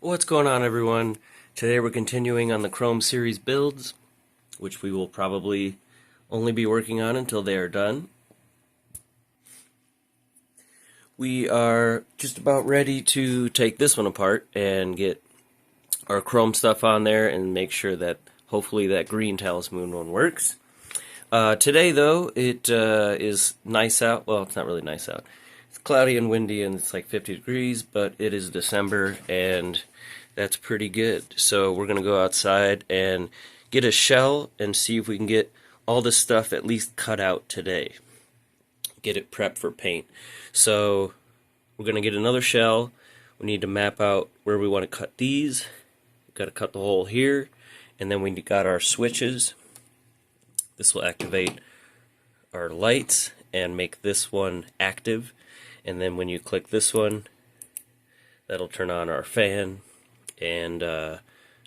What's going on, everyone? Today we're continuing on the Chrome series builds, which we will probably only be working on until they are done. We are just about ready to take this one apart and get our Chrome stuff on there and make sure that hopefully that green Talisman one works. Today, though, it is nice out. Well, it's not really nice out. It's cloudy and windy and it's like 50 degrees, but it is December and that's pretty good. So we're going to go outside and get a shell and see if we can get all this stuff at least cut out today. Get it prepped for paint. So we're going to get another shell. We need to map out where we want to cut these. We've got to cut the hole here. And then we got our switches. This will activate our lights and make this one active. And then when you click this one, that'll turn on our fan and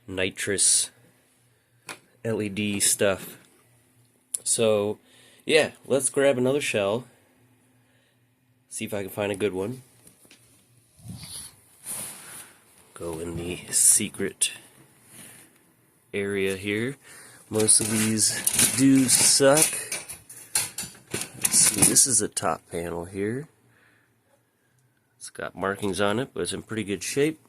nitrous LED stuff. So yeah, let's grab another shell, see if I can find a good one. Go in the secret area here. Most of these do suck. Let's see, this is a top panel here. It's got markings on it, but it's in pretty good shape.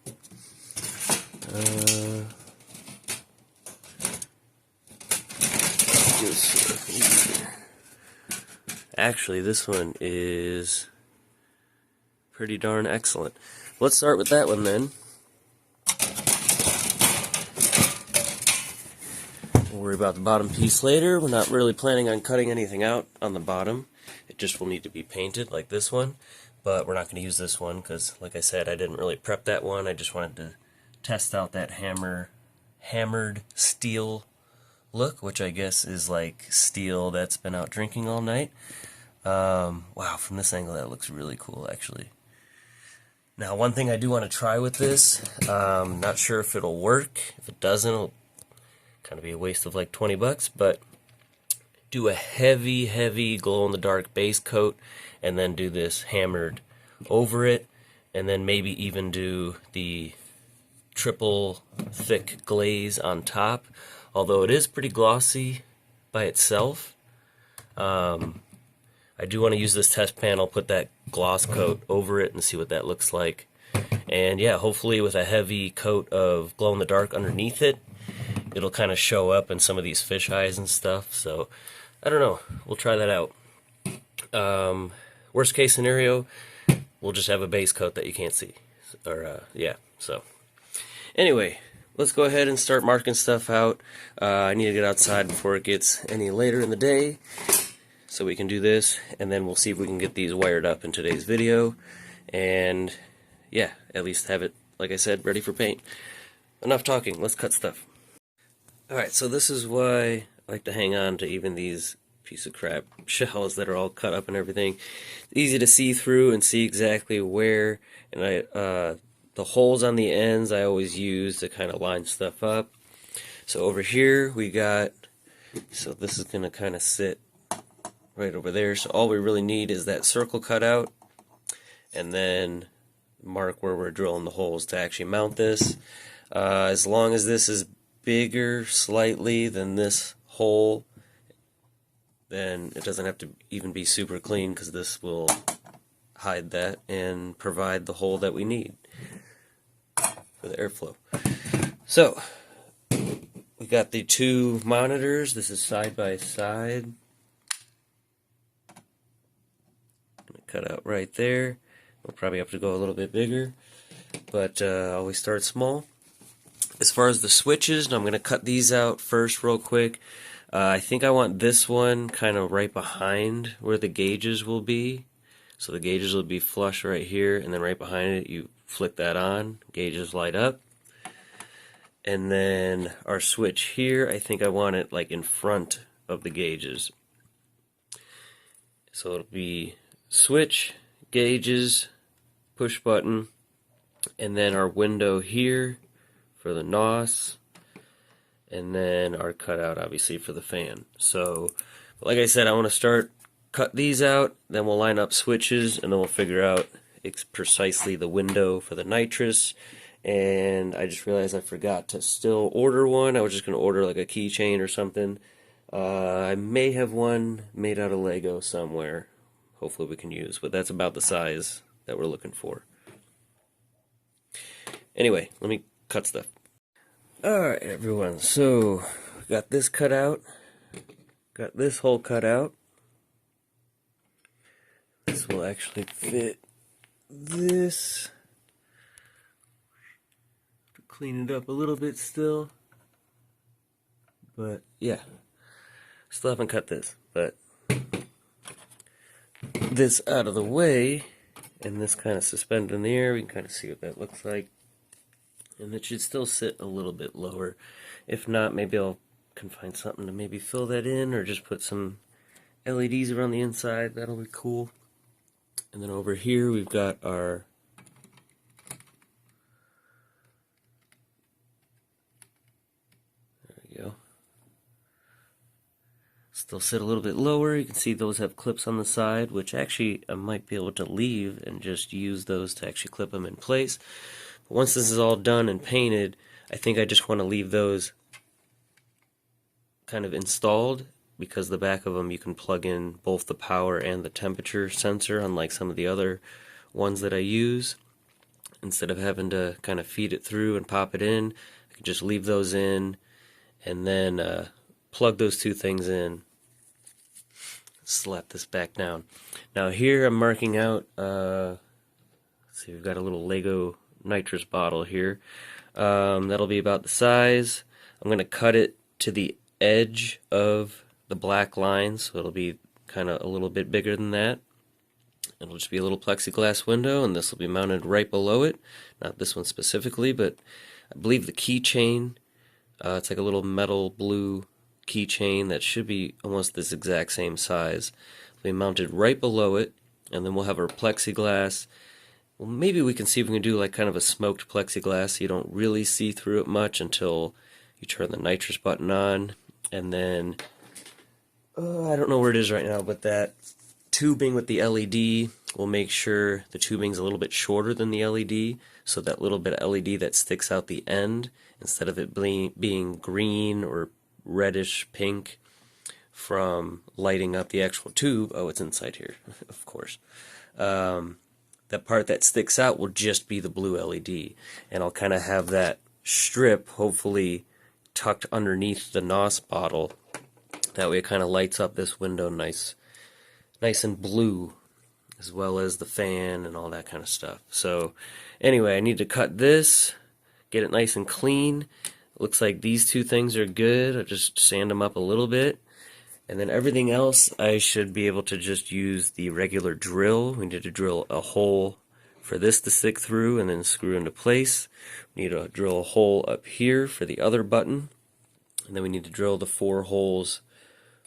Actually, this one is pretty darn excellent. Let's start with that one then. We'll worry about the bottom piece later. We're not really planning on cutting anything out on the bottom. It just will need to be painted like this one. But we're not going to use this one because, like I said, I didn't really prep that one. I just wanted to test out that hammered steel look, which I guess is like steel that's been out drinking all night. Wow, from this angle that looks really cool, actually. Now, one thing I do want to try with this, not sure if it'll work. If it doesn't, it'll kind of be a waste of like 20 bucks, but do a heavy glow-in-the-dark base coat and then do this hammered over it, and then maybe even do the triple thick glaze on top, although it is pretty glossy by itself. I do want to use this test panel, put that gloss coat over it and see what that looks like. And yeah, hopefully with a heavy coat of glow-in-the-dark underneath it, it'll kind of show up in some of these fish eyes and stuff. So I don't know, we'll try that out. Worst case scenario, we'll just have a base coat that you can't see. Or yeah, so anyway, let's go ahead and start marking stuff out. I need to get outside before it gets any later in the day, so we can do this, and then we'll see if we can get these wired up in today's video, and yeah, at least have it, like I said, ready for paint. Enough talking, let's cut stuff. Alright, so this is why I like to hang on to even these piece of crap shells that are all cut up and everything. It's easy to see through and see exactly where, and the holes on the ends I always use to kind of line stuff up. So over here we got, so this is going to kind of sit right over there, so all we really need is that circle cut out and then mark where we're drilling the holes to actually mount this. As long as this is bigger slightly than this hole, then it doesn't have to even be super clean, because this will hide that and provide the hole that we need for the airflow. So we got the two monitors. This is side by side. Gonna cut out right there. We'll probably have to go a little bit bigger, but always start small. As far as the switches, I'm going to cut these out first real quick. I think I want this one kind of right behind where the gauges will be. So the gauges will be flush right here, and then right behind it you flick that on, gauges light up. And then our switch here, I think I want it like in front of the gauges. So it'll be switch, gauges, push button, and then our window here for the NOS, and then our cutout obviously for the fan. So like I said, I want to cut these out, then we'll line up switches, and then we'll figure out precisely the window for the nitrous and I just realized I forgot to still order one. I was just going to order like a keychain or something. I may have one made out of Lego somewhere. Hopefully we can use, but that's about the size that we're looking for. Anyway, let me cut stuff. Alright everyone, so got this cut out. Got this hole cut out. This will actually fit this. Clean it up a little bit still. But yeah, still haven't cut this. But this out of the way, and this kind of suspended in the air, we can kind of see what that looks like. And it should still sit a little bit lower. If not, maybe I'll can find something to maybe fill that in, or just put some LEDs around the inside. That'll be cool. And then over here we've got our go. Still sit a little bit lower. You can see those have clips on the side, which actually I might be able to leave and just use those to actually clip them in place. But once this is all done and painted, I think I just want to leave those kind of installed, because the back of them you can plug in both the power and the temperature sensor, unlike some of the other ones that I use. Instead of having to kind of feed it through and pop it in, I can just leave those in and then plug those two things in. Slap this back down. Now here I'm marking out, let's see, we've got a little Lego nitrous bottle here. That'll be about the size. I'm going to cut it to the edge of the black line, so it'll be kind of a little bit bigger than that. It'll just be a little plexiglass window, and this will be mounted right below it. Not this one specifically, but I believe the keychain, it's like a little metal blue keychain that should be almost this exact same size. It'll be mounted right below it, and then we'll have our plexiglass. Well, maybe we can see if we can do like kind of a smoked plexiglass so you don't really see through it much until you turn the nitrous button on. And then, I don't know where it is right now, but that tubing with the LED will make sure the tubing's a little bit shorter than the LED, so that little bit of LED that sticks out the end, instead of it being green or reddish pink from lighting up the actual tube. Oh, it's inside here, of course. That part that sticks out will just be the blue LED, and I'll kind of have that strip hopefully tucked underneath the NOS bottle. That way it kind of lights up this window nice and blue, as well as the fan and all that kind of stuff. So anyway, I need to cut this, get it nice and clean. It looks like these two things are good. I just sand them up a little bit. And then everything else, I should be able to just use the regular drill. We need to drill a hole for this to stick through and then screw into place. We need to drill a hole up here for the other button. And then we need to drill the 4 holes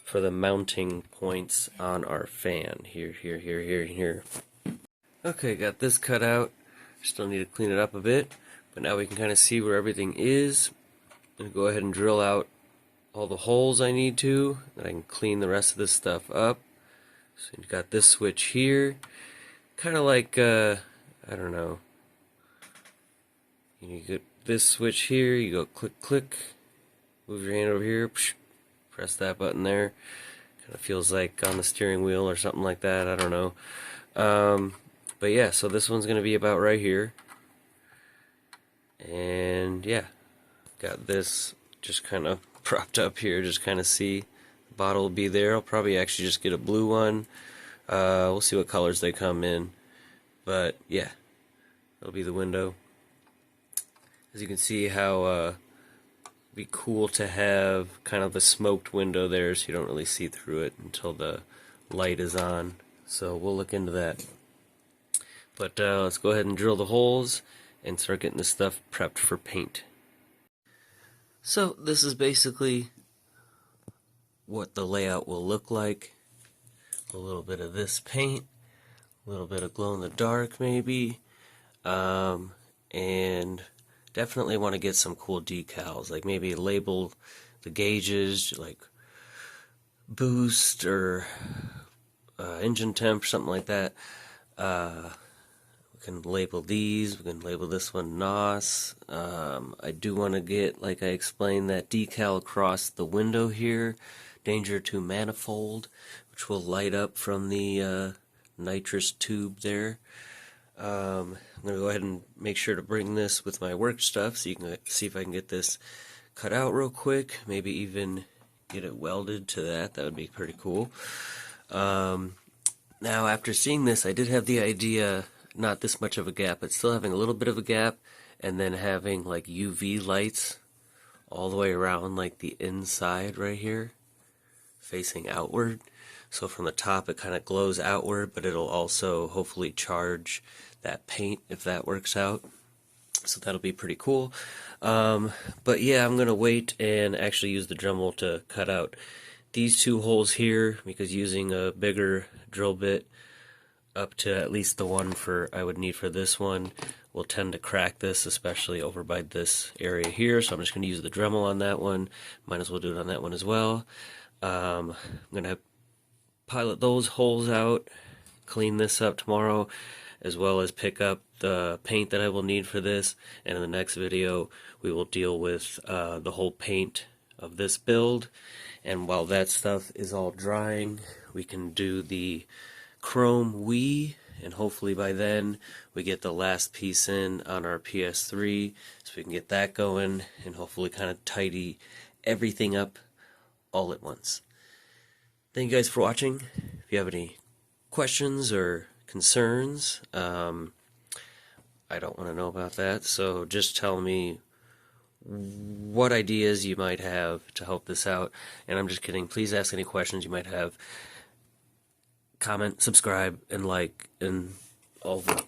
for the mounting points on our fan. Here, here, here, here, and here. Okay, got this cut out. Still need to clean it up a bit. But now we can kind of see where everything is. I'm going to go ahead and drill out all the holes I need to, then I can clean the rest of this stuff up. So you've got this switch here, kind of like, I don't know, you get this switch here, you go click, click, move your hand over here, press that button there, kind of feels like on the steering wheel or something like that, I don't know. But yeah, so this one's going to be about right here, and yeah, got this just kind of propped up here, just kind of see the bottle will be there. I'll probably actually just get a blue one. We'll see what colors they come in, but yeah, that'll be the window. As you can see how it'd be cool to have kind of a smoked window there, so you don't really see through it until the light is on. So we'll look into that. But let's go ahead and drill the holes and start getting this stuff prepped for paint. So this is basically what the layout will look like. A little bit of this paint, a little bit of glow in the dark maybe, and definitely want to get some cool decals, like maybe label the gauges like boost or engine temp or something like that. can label these. We can label this one NOS. I do want to get, like I explained, that decal across the window here. Danger to manifold, which will light up from the nitrous tube there. I'm going to go ahead and make sure to bring this with my work stuff so you can see if I can get this cut out real quick. Maybe even get it welded to that. That would be pretty cool. Now, after seeing this, I did have the idea, not this much of a gap, but still having a little bit of a gap, and then having like UV lights all the way around, like the inside right here, facing outward. So from the top it kind of glows outward, but it'll also hopefully charge that paint if that works out. So that'll be pretty cool. But yeah, I'm going to wait and actually use the Dremel to cut out these two holes here, because using a bigger drill bit up to at least the one I would need for this one will tend to crack this, especially over by this area here. So I'm just going to use the Dremel on that one. Might as well do it on that one as well. I'm going to pilot those holes out, clean this up tomorrow, as well as pick up the paint that I will need for this. And in the next video we will deal with the whole paint of this build. And while that stuff is all drying, we can do the chrome Wii, and hopefully by then we get the last piece in on our PS3, so we can get that going and hopefully kind of tidy everything up all at once. Thank you guys for watching. If you have any questions or concerns, I don't want to know about that, so just tell me what ideas you might have to help this out. And I'm just kidding. Please ask any questions you might have. Comment, subscribe, and like, and all the